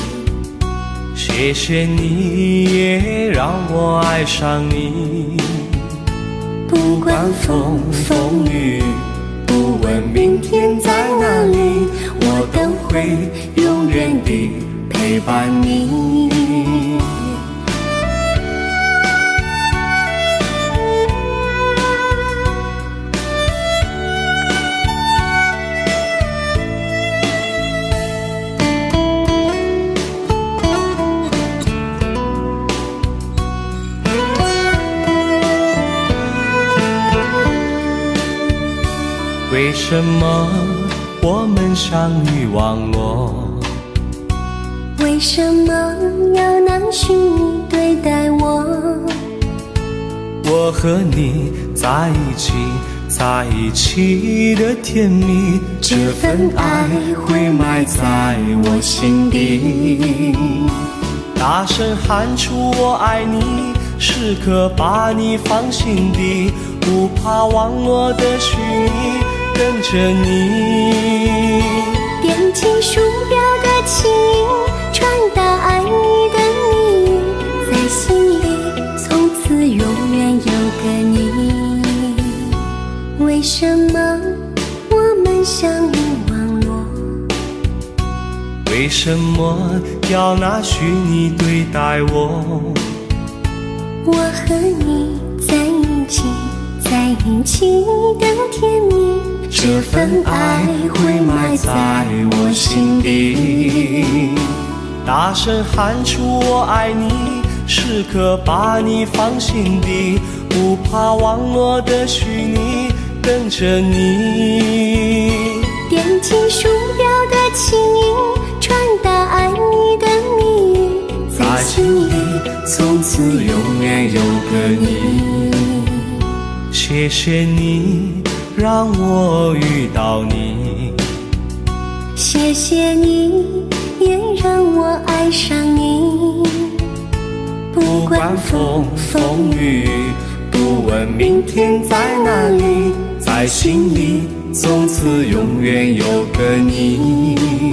谢谢你也让我爱上你。不管风风雨，不问明天在哪里，我都会永远地陪伴你。为什么我们相遇网络？为什么要拿虚拟对待我？我和你在一起，在一起的甜蜜，这份爱会埋在我心底。大声喊出我爱你，时刻把你放心底，不怕网络的虚拟，跟着你。点击鼠标的情音，传达爱你的密语，在心里从此永远有个你。为什么我们相遇网络？为什么要拿虚拟对待我？我和你在一起，在一起的甜蜜，这份爱会埋在我心底。大声喊出我爱你，时刻把你放心底，不怕网络的虚拟，跟着你。点击鼠标的情音，传达爱你的密语，在心里从此永远有个你。谢谢你让我遇到你，谢谢你也让我爱上你。不管风风雨，不问明天在哪里，在心里从此永远有个你。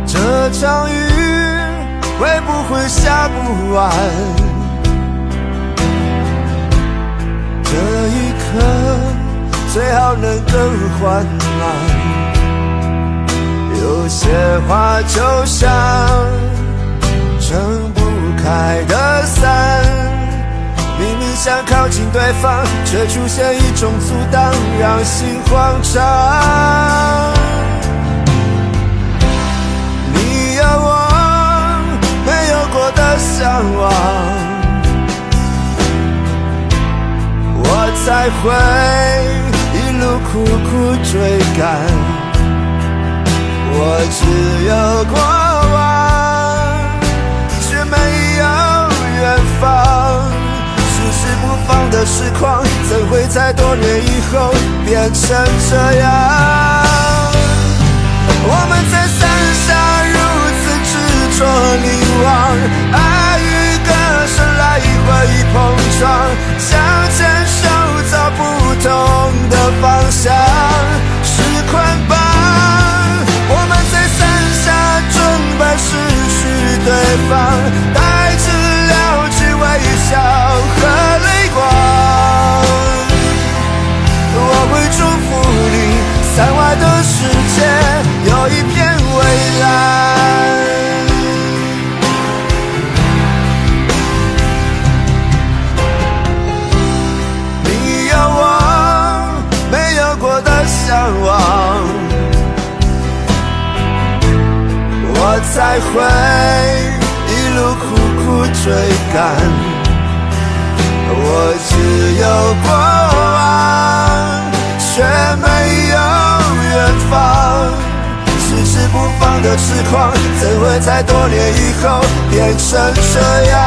这场雨会不会下不完？这一刻最好能更缓慢。有些话就像撑不开的伞，明明想靠近对方，却出现一种阻挡，让心慌张。有我没有过的向往，我才会一路苦苦追赶。我只有过往，却没有远方。迟迟不放的时光，怎会在多年以后变成这样？我们在伞下如此执着凝望，爱与歌声来回碰撞，想牵手走不同的方向，是捆绑。我们在伞下准备失去对方，带着了解微笑和泪光。才会一路苦苦追赶。我只有过往，却没有远方。迟迟不放的痴狂，怎会在多年以后变成这样？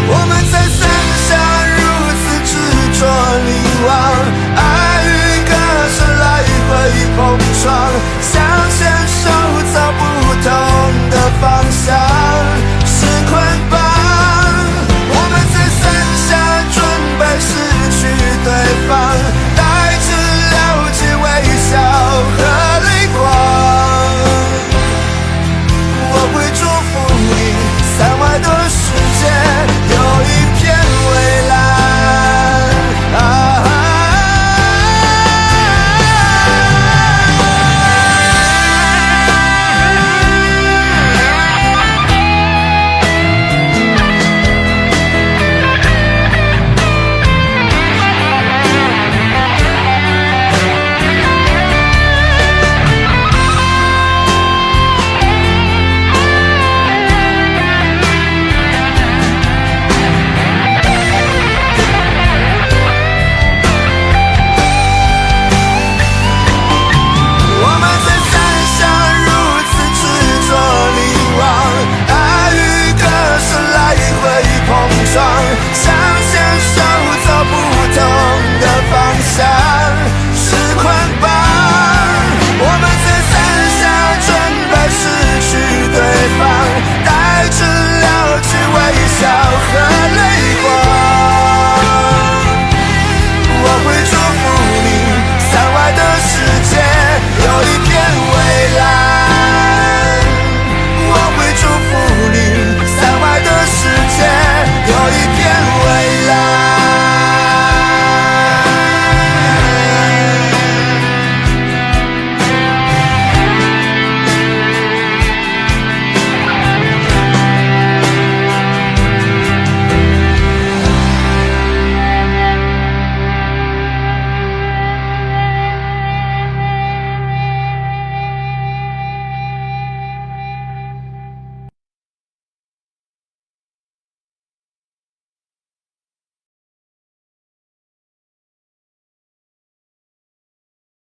我们在伞下如此执着凝望，爱与歌声来回碰撞。